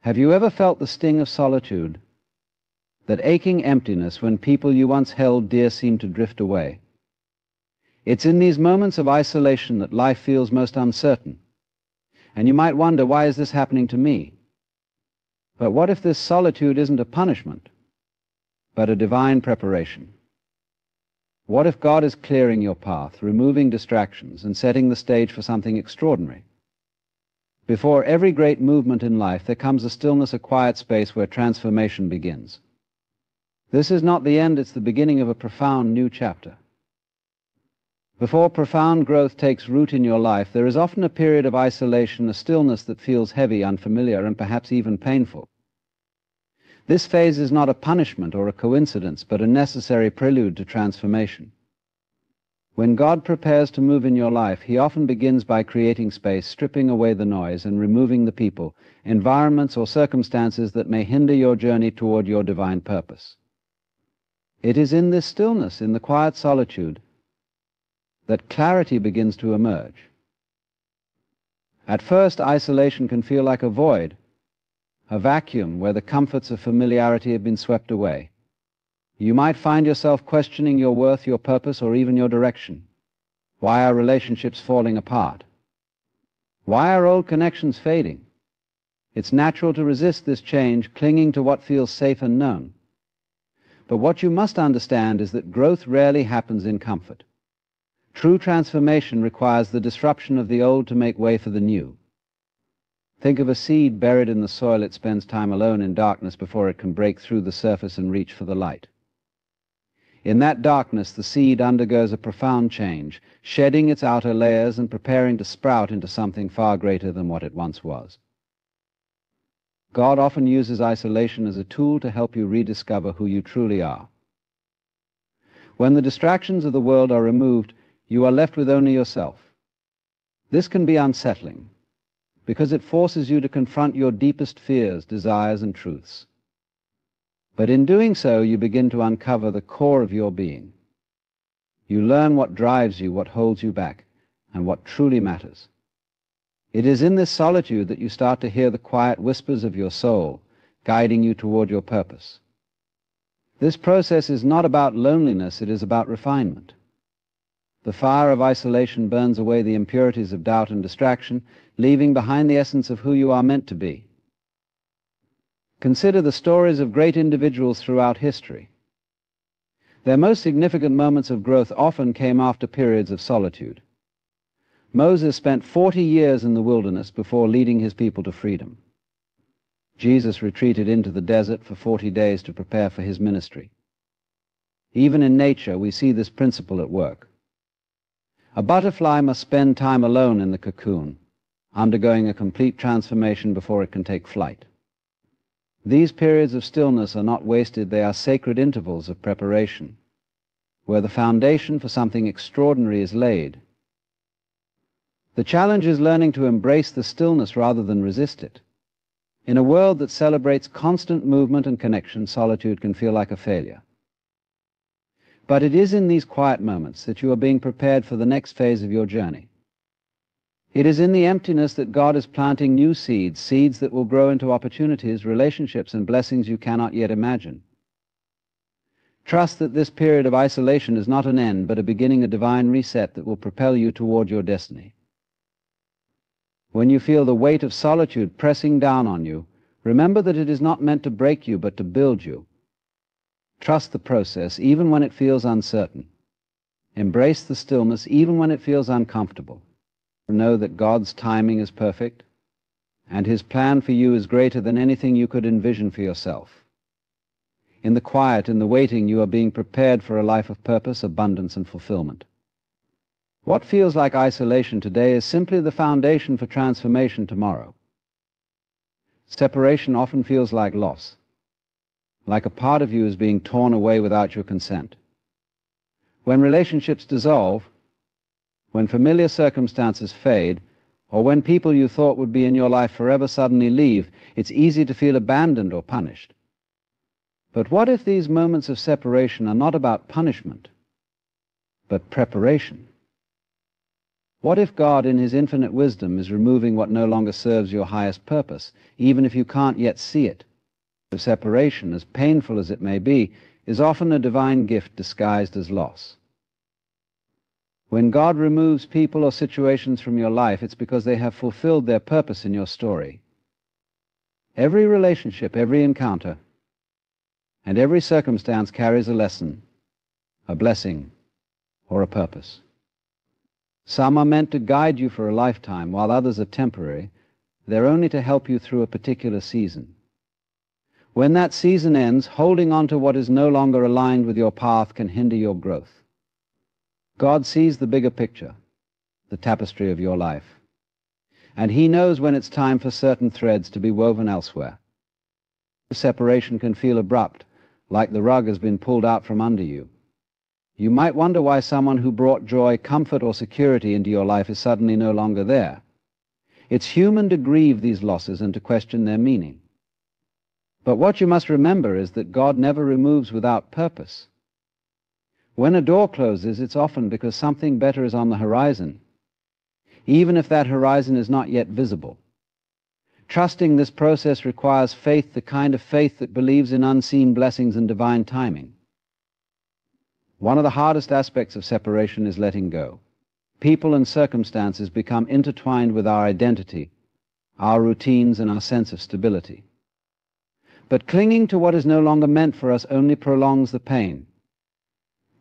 Have you ever felt the sting of solitude? That aching emptiness when people you once held dear seem to drift away? It's in these moments of isolation that life feels most uncertain. And you might wonder, why is this happening to me? But what if this solitude isn't a punishment, but a divine preparation? What if God is clearing your path, removing distractions, and setting the stage for something extraordinary? Before every great movement in life, there comes a stillness, a quiet space where transformation begins. This is not the end, it's the beginning of a profound new chapter. Before profound growth takes root in your life, there is often a period of isolation, a stillness that feels heavy, unfamiliar, and perhaps even painful. This phase is not a punishment or a coincidence, but a necessary prelude to transformation. When God prepares to move in your life, He often begins by creating space, stripping away the noise, and removing the people, environments, or circumstances that may hinder your journey toward your divine purpose. It is in this stillness, in the quiet solitude, that clarity begins to emerge. At first, isolation can feel like a void, a vacuum where the comforts of familiarity have been swept away. You might find yourself questioning your worth, your purpose, or even your direction. Why are relationships falling apart? Why are old connections fading? It's natural to resist this change, clinging to what feels safe and known. But what you must understand is that growth rarely happens in comfort. True transformation requires the disruption of the old to make way for the new. Think of a seed buried in the soil. It spends time alone in darkness before it can break through the surface and reach for the light. In that darkness, the seed undergoes a profound change, shedding its outer layers and preparing to sprout into something far greater than what it once was. God often uses isolation as a tool to help you rediscover who you truly are. When the distractions of the world are removed, you are left with only yourself. This can be unsettling, because it forces you to confront your deepest fears, desires, and truths. But in doing so, you begin to uncover the core of your being. You learn what drives you, what holds you back, and what truly matters. It is in this solitude that you start to hear the quiet whispers of your soul, guiding you toward your purpose. This process is not about loneliness, it is about refinement. The fire of isolation burns away the impurities of doubt and distraction, leaving behind the essence of who you are meant to be. Consider the stories of great individuals throughout history. Their most significant moments of growth often came after periods of solitude. Moses spent 40 years in the wilderness before leading his people to freedom. Jesus retreated into the desert for 40 days to prepare for his ministry. Even in nature, we see this principle at work. A butterfly must spend time alone in the cocoon, undergoing a complete transformation before it can take flight. These periods of stillness are not wasted, they are sacred intervals of preparation, where the foundation for something extraordinary is laid. The challenge is learning to embrace the stillness rather than resist it. In a world that celebrates constant movement and connection, solitude can feel like a failure. But it is in these quiet moments that you are being prepared for the next phase of your journey. It is in the emptiness that God is planting new seeds, seeds that will grow into opportunities, relationships, and blessings you cannot yet imagine. Trust that this period of isolation is not an end, but a beginning, a divine reset that will propel you toward your destiny. When you feel the weight of solitude pressing down on you, remember that it is not meant to break you, but to build you. Trust the process, even when it feels uncertain. Embrace the stillness, even when it feels uncomfortable. Know that God's timing is perfect, and His plan for you is greater than anything you could envision for yourself. In the quiet, in the waiting, you are being prepared for a life of purpose, abundance, and fulfillment. What feels like isolation today is simply the foundation for transformation tomorrow. Separation often feels like loss, like a part of you is being torn away without your consent. When relationships dissolve, when familiar circumstances fade, or when people you thought would be in your life forever suddenly leave, it's easy to feel abandoned or punished. But what if these moments of separation are not about punishment, but preparation? What if God, in his infinite wisdom, is removing what no longer serves your highest purpose, even if you can't yet see it? The separation, as painful as it may be, is often a divine gift disguised as loss. When God removes people or situations from your life, it's because they have fulfilled their purpose in your story. Every relationship, every encounter, and every circumstance carries a lesson, a blessing, or a purpose. Some are meant to guide you for a lifetime, while others are temporary. They're only to help you through a particular season. When that season ends, holding on to what is no longer aligned with your path can hinder your growth. God sees the bigger picture, the tapestry of your life, and he knows when it's time for certain threads to be woven elsewhere. The separation can feel abrupt, like the rug has been pulled out from under you. You might wonder why someone who brought joy, comfort, or security into your life is suddenly no longer there. It's human to grieve these losses and to question their meaning. But what you must remember is that God never removes without purpose. When a door closes, it's often because something better is on the horizon, even if that horizon is not yet visible. Trusting this process requires faith, the kind of faith that believes in unseen blessings and divine timing. One of the hardest aspects of separation is letting go. People and circumstances become intertwined with our identity, our routines, and our sense of stability. But clinging to what is no longer meant for us only prolongs the pain.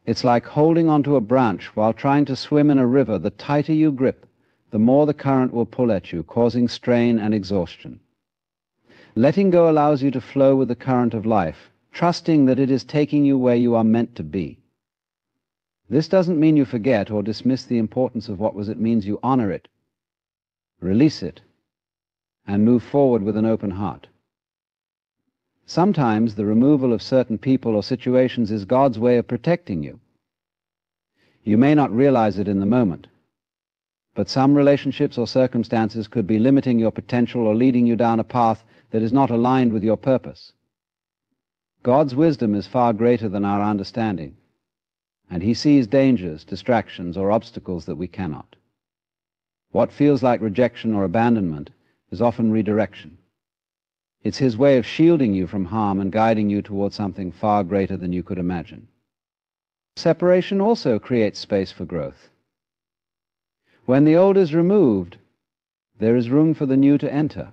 It's like holding onto a branch while trying to swim in a river. The tighter you grip, the more the current will pull at you, causing strain and exhaustion. Letting go allows you to flow with the current of life, trusting that it is taking you where you are meant to be. This doesn't mean you forget or dismiss the importance of what was. It means you honor it, release it, and move forward with an open heart. Sometimes the removal of certain people or situations is God's way of protecting you. You may not realize it in the moment, but some relationships or circumstances could be limiting your potential or leading you down a path that is not aligned with your purpose. God's wisdom is far greater than our understanding, and he sees dangers, distractions, or obstacles that we cannot. What feels like rejection or abandonment is often redirection. It's his way of shielding you from harm and guiding you towards something far greater than you could imagine. Separation also creates space for growth. When the old is removed, there is room for the new to enter.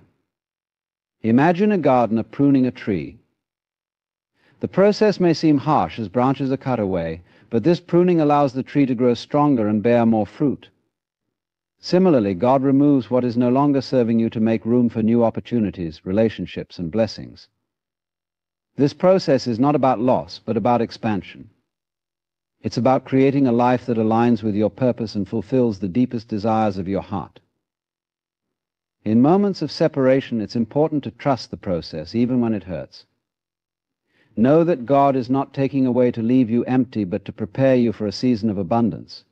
Imagine a gardener pruning a tree. The process may seem harsh as branches are cut away, but this pruning allows the tree to grow stronger and bear more fruit. Similarly, God removes what is no longer serving you to make room for new opportunities, relationships, and blessings. This process is not about loss, but about expansion. It's about creating a life that aligns with your purpose and fulfills the deepest desires of your heart. In moments of separation, it's important to trust the process, even when it hurts. Know that God is not taking away to leave you empty, but to prepare you for a season of abundance.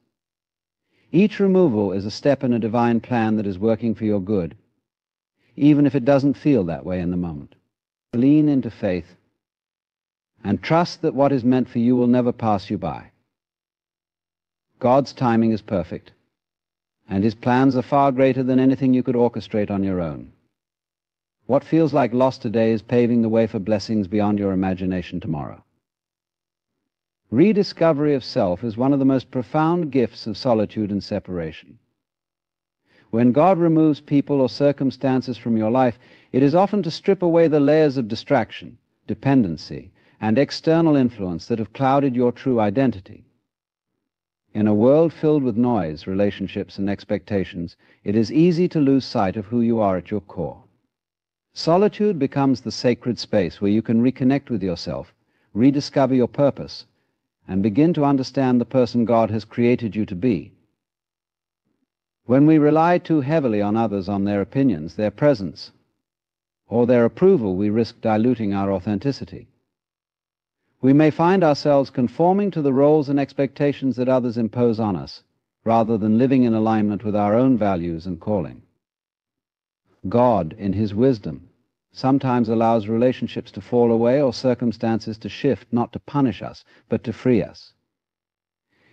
Each removal is a step in a divine plan that is working for your good, even if it doesn't feel that way in the moment. Lean into faith and trust that what is meant for you will never pass you by. God's timing is perfect, and his plans are far greater than anything you could orchestrate on your own. What feels like loss today is paving the way for blessings beyond your imagination tomorrow. Rediscovery of self is one of the most profound gifts of solitude and separation. When God removes people or circumstances from your life, it is often to strip away the layers of distraction, dependency, and external influence that have clouded your true identity. In a world filled with noise, relationships, and expectations, it is easy to lose sight of who you are at your core. Solitude becomes the sacred space where you can reconnect with yourself, rediscover your purpose, and begin to understand the person God has created you to be. When we rely too heavily on others, on their opinions, their presence, or their approval, we risk diluting our authenticity. We may find ourselves conforming to the roles and expectations that others impose on us, rather than living in alignment with our own values and calling. God, in his wisdom, sometimes allows relationships to fall away or circumstances to shift, not to punish us, but to free us.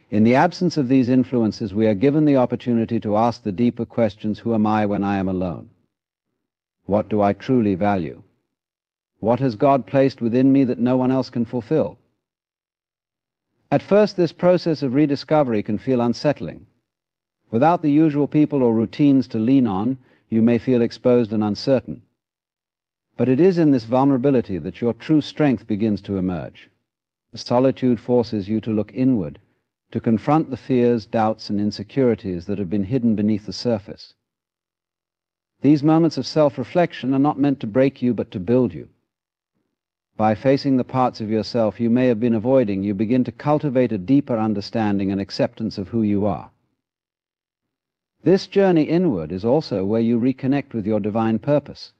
In the absence of these influences, we are given the opportunity to ask the deeper questions: who am I when I am alone? What do I truly value? What has God placed within me that no one else can fulfill? At first, this process of rediscovery can feel unsettling. Without the usual people or routines to lean on, you may feel exposed and uncertain. But it is in this vulnerability that your true strength begins to emerge. Solitude forces you to look inward, to confront the fears, doubts, and insecurities that have been hidden beneath the surface. These moments of self-reflection are not meant to break you, but to build you. By facing the parts of yourself you may have been avoiding, you begin to cultivate a deeper understanding and acceptance of who you are. This journey inward is also where you reconnect with your divine purpose.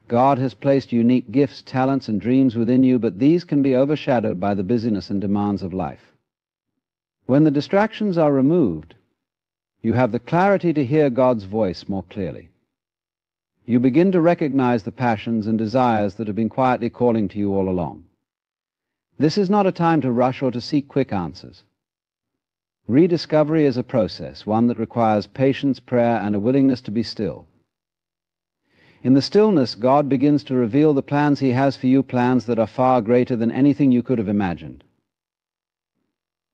God has placed unique gifts, talents, and dreams within you, but these can be overshadowed by the busyness and demands of life. When the distractions are removed, you have the clarity to hear God's voice more clearly. You begin to recognize the passions and desires that have been quietly calling to you all along. This is not a time to rush or to seek quick answers. Rediscovery is a process, one that requires patience, prayer, and a willingness to be still. In the stillness, God begins to reveal the plans He has for you, plans that are far greater than anything you could have imagined.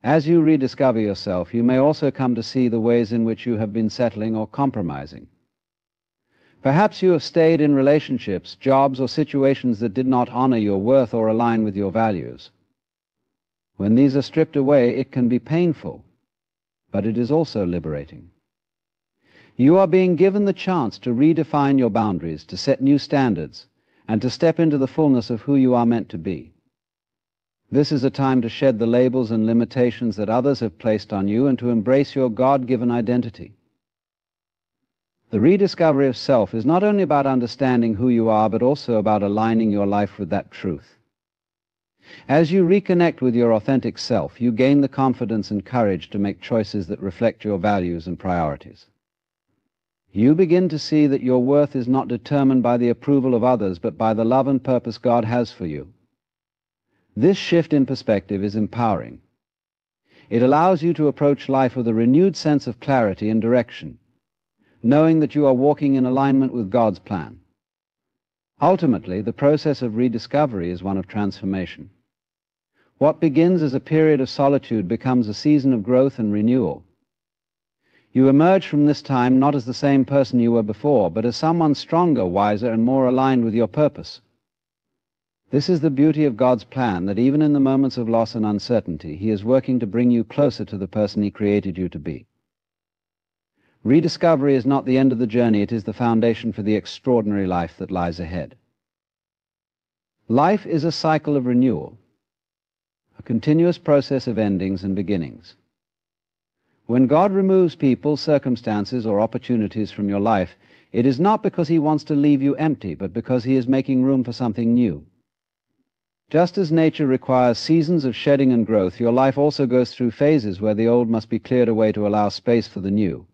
As you rediscover yourself, you may also come to see the ways in which you have been settling or compromising. Perhaps you have stayed in relationships, jobs, or situations that did not honor your worth or align with your values. When these are stripped away, it can be painful, but it is also liberating. You are being given the chance to redefine your boundaries, to set new standards, and to step into the fullness of who you are meant to be. This is a time to shed the labels and limitations that others have placed on you and to embrace your God-given identity. The rediscovery of self is not only about understanding who you are, but also about aligning your life with that truth. As you reconnect with your authentic self, you gain the confidence and courage to make choices that reflect your values and priorities. You begin to see that your worth is not determined by the approval of others, but by the love and purpose God has for you. This shift in perspective is empowering. It allows you to approach life with a renewed sense of clarity and direction, knowing that you are walking in alignment with God's plan. Ultimately, the process of rediscovery is one of transformation. What begins as a period of solitude becomes a season of growth and renewal. You emerge from this time not as the same person you were before, but as someone stronger, wiser, and more aligned with your purpose. This is the beauty of God's plan, that even in the moments of loss and uncertainty, He is working to bring you closer to the person He created you to be. Rediscovery is not the end of the journey, it is the foundation for the extraordinary life that lies ahead. Life is a cycle of renewal, a continuous process of endings and beginnings. When God removes people, circumstances, or opportunities from your life, it is not because He wants to leave you empty, but because He is making room for something new. Just as nature requires seasons of shedding and growth, your life also goes through phases where the old must be cleared away to allow space for the new.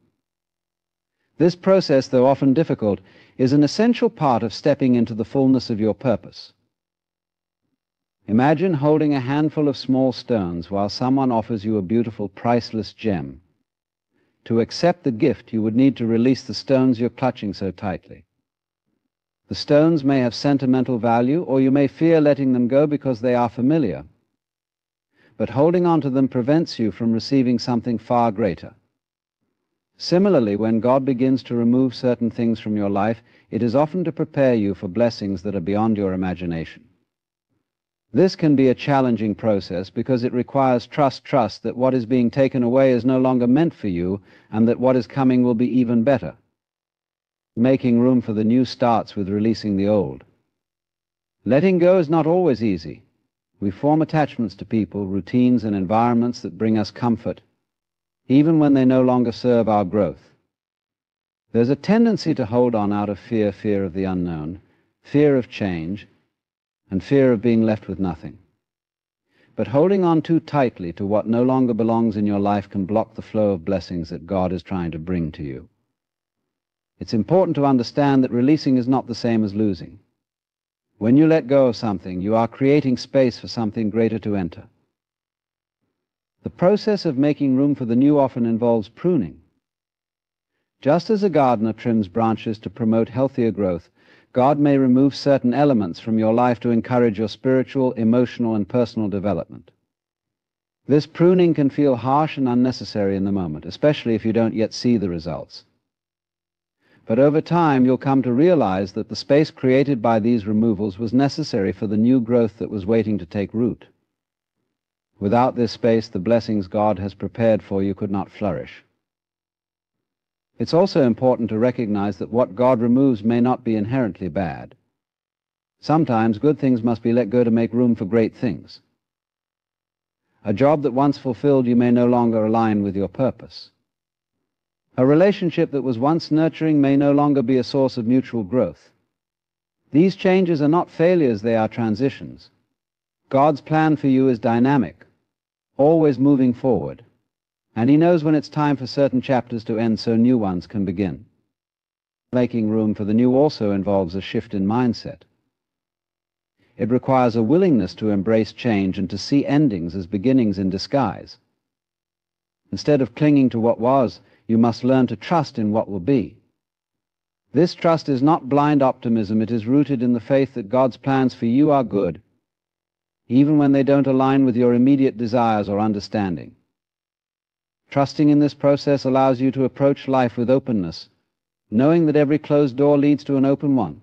This process, though often difficult, is an essential part of stepping into the fullness of your purpose. Imagine holding a handful of small stones while someone offers you a beautiful, priceless gem. To accept the gift, you would need to release the stones you're clutching so tightly. The stones may have sentimental value, or you may fear letting them go because they are familiar. But holding on to them prevents you from receiving something far greater. Similarly, when God begins to remove certain things from your life, it is often to prepare you for blessings that are beyond your imagination. This can be a challenging process because it requires trust that what is being taken away is no longer meant for you, and that what is coming will be even better. Making room for the new starts with releasing the old. Letting go is not always easy. We form attachments to people, routines, and environments that bring us comfort, even when they no longer serve our growth. There's a tendency to hold on out of fear of the unknown, fear of change, and fear of being left with nothing. But holding on too tightly to what no longer belongs in your life can block the flow of blessings that God is trying to bring to you. It's important to understand that releasing is not the same as losing. When you let go of something, you are creating space for something greater to enter. The process of making room for the new often involves pruning. Just as a gardener trims branches to promote healthier growth, God may remove certain elements from your life to encourage your spiritual, emotional, and personal development. This pruning can feel harsh and unnecessary in the moment, especially if you don't yet see the results. But over time, you'll come to realize that the space created by these removals was necessary for the new growth that was waiting to take root. Without this space, the blessings God has prepared for you could not flourish. It's also important to recognize that what God removes may not be inherently bad. Sometimes good things must be let go to make room for great things. A job that once fulfilled you may no longer align with your purpose. A relationship that was once nurturing may no longer be a source of mutual growth. These changes are not failures, they are transitions. God's plan for you is dynamic, always moving forward, and He knows when it's time for certain chapters to end so new ones can begin. Making room for the new also involves a shift in mindset. It requires a willingness to embrace change and to see endings as beginnings in disguise. Instead of clinging to what was, you must learn to trust in what will be. This trust is not blind optimism, it is rooted in the faith that God's plans for you are good, even when they don't align with your immediate desires or understanding. Trusting in this process allows you to approach life with openness, knowing that every closed door leads to an open one.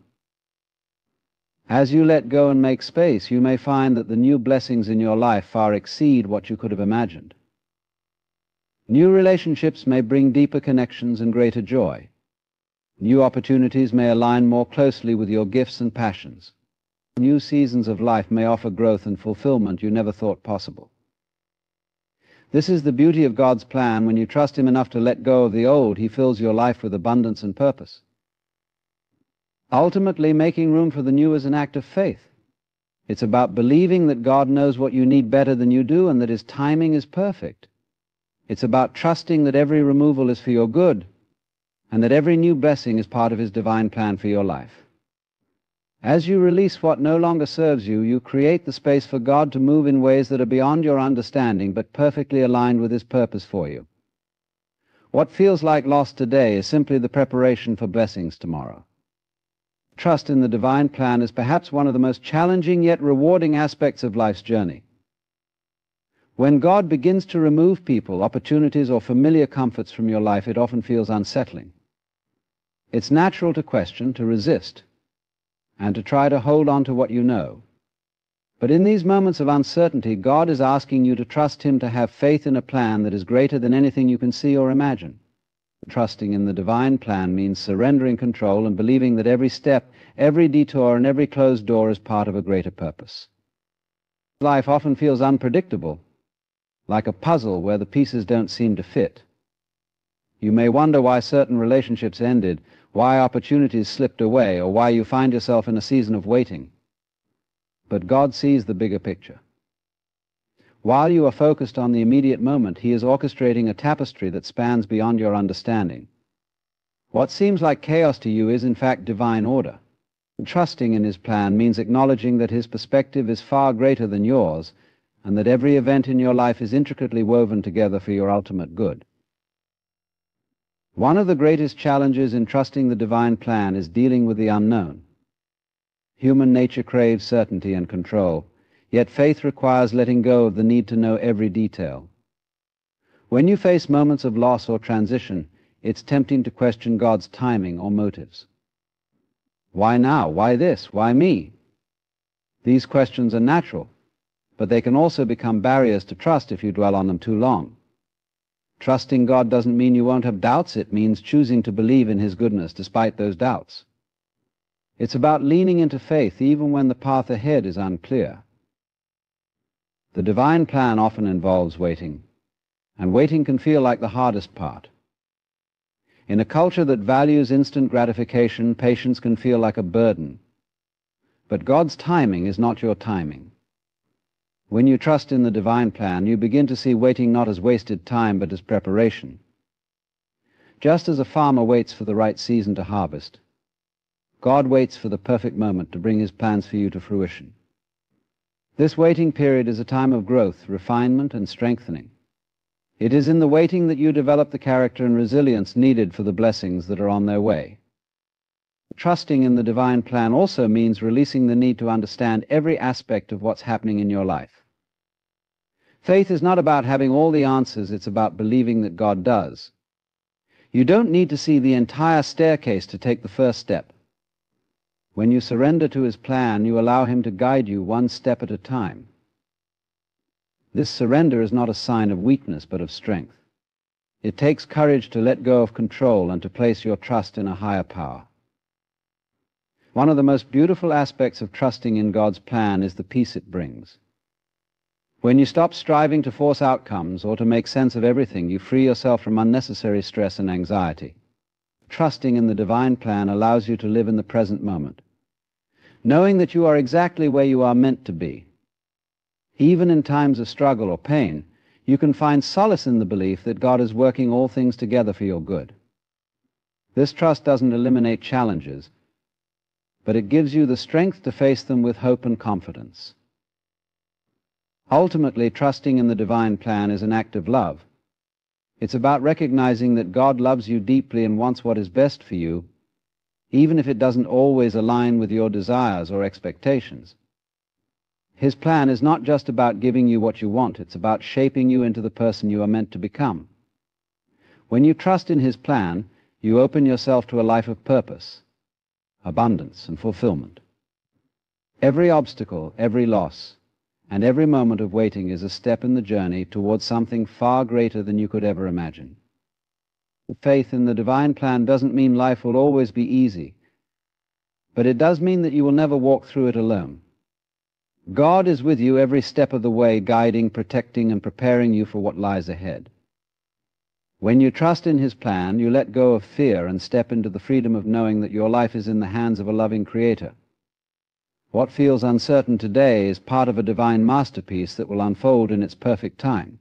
As you let go and make space, you may find that the new blessings in your life far exceed what you could have imagined. New relationships may bring deeper connections and greater joy. New opportunities may align more closely with your gifts and passions. New seasons of life may offer growth and fulfillment you never thought possible. This is the beauty of God's plan. When you trust Him enough to let go of the old, He fills your life with abundance and purpose. Ultimately, making room for the new is an act of faith. It's about believing that God knows what you need better than you do and that His timing is perfect. It's about trusting that every removal is for your good and that every new blessing is part of His divine plan for your life. As you release what no longer serves you, you create the space for God to move in ways that are beyond your understanding but perfectly aligned with His purpose for you. What feels like loss today is simply the preparation for blessings tomorrow. Trust in the divine plan is perhaps one of the most challenging yet rewarding aspects of life's journey. When God begins to remove people, opportunities, or familiar comforts from your life, it often feels unsettling. It's natural to question, to resist, and to try to hold on to what you know. But in these moments of uncertainty, God is asking you to trust Him, to have faith in a plan that is greater than anything you can see or imagine. Trusting in the divine plan means surrendering control and believing that every step, every detour, and every closed door is part of a greater purpose. Life often feels unpredictable, like a puzzle where the pieces don't seem to fit. You may wonder why certain relationships ended, why opportunities slipped away, or why you find yourself in a season of waiting. But God sees the bigger picture. While you are focused on the immediate moment, He is orchestrating a tapestry that spans beyond your understanding. What seems like chaos to you is in fact divine order. Trusting in His plan means acknowledging that His perspective is far greater than yours, and that every event in your life is intricately woven together for your ultimate good. One of the greatest challenges in trusting the divine plan is dealing with the unknown. Human nature craves certainty and control, yet faith requires letting go of the need to know every detail. When you face moments of loss or transition, it's tempting to question God's timing or motives. Why now? Why this? Why me? These questions are natural, but they can also become barriers to trust if you dwell on them too long. Trusting God doesn't mean you won't have doubts. It means choosing to believe in His goodness despite those doubts. It's about leaning into faith even when the path ahead is unclear. The divine plan often involves waiting, and waiting can feel like the hardest part. In a culture that values instant gratification, patience can feel like a burden. But God's timing is not your timing. When you trust in the divine plan, you begin to see waiting not as wasted time, but as preparation. Just as a farmer waits for the right season to harvest, God waits for the perfect moment to bring His plans for you to fruition. This waiting period is a time of growth, refinement, and strengthening. It is in the waiting that you develop the character and resilience needed for the blessings that are on their way. Trusting in the divine plan also means releasing the need to understand every aspect of what's happening in your life. Faith is not about having all the answers, it's about believing that God does. You don't need to see the entire staircase to take the first step. When you surrender to His plan, you allow Him to guide you one step at a time. This surrender is not a sign of weakness, but of strength. It takes courage to let go of control and to place your trust in a higher power. One of the most beautiful aspects of trusting in God's plan is the peace it brings. When you stop striving to force outcomes or to make sense of everything, you free yourself from unnecessary stress and anxiety. Trusting in the divine plan allows you to live in the present moment, knowing that you are exactly where you are meant to be. Even in times of struggle or pain, you can find solace in the belief that God is working all things together for your good. This trust doesn't eliminate challenges, but it gives you the strength to face them with hope and confidence. Ultimately, trusting in the divine plan is an act of love. It's about recognizing that God loves you deeply and wants what is best for you, even if it doesn't always align with your desires or expectations. His plan is not just about giving you what you want, it's about shaping you into the person you are meant to become. When you trust in His plan, you open yourself to a life of purpose, abundance, and fulfillment. Every obstacle, every loss, and every moment of waiting is a step in the journey towards something far greater than you could ever imagine. Faith in the divine plan doesn't mean life will always be easy, but it does mean that you will never walk through it alone. God is with you every step of the way, guiding, protecting, and preparing you for what lies ahead. When you trust in His plan, you let go of fear and step into the freedom of knowing that your life is in the hands of a loving Creator. What feels uncertain today is part of a divine masterpiece that will unfold in its perfect time.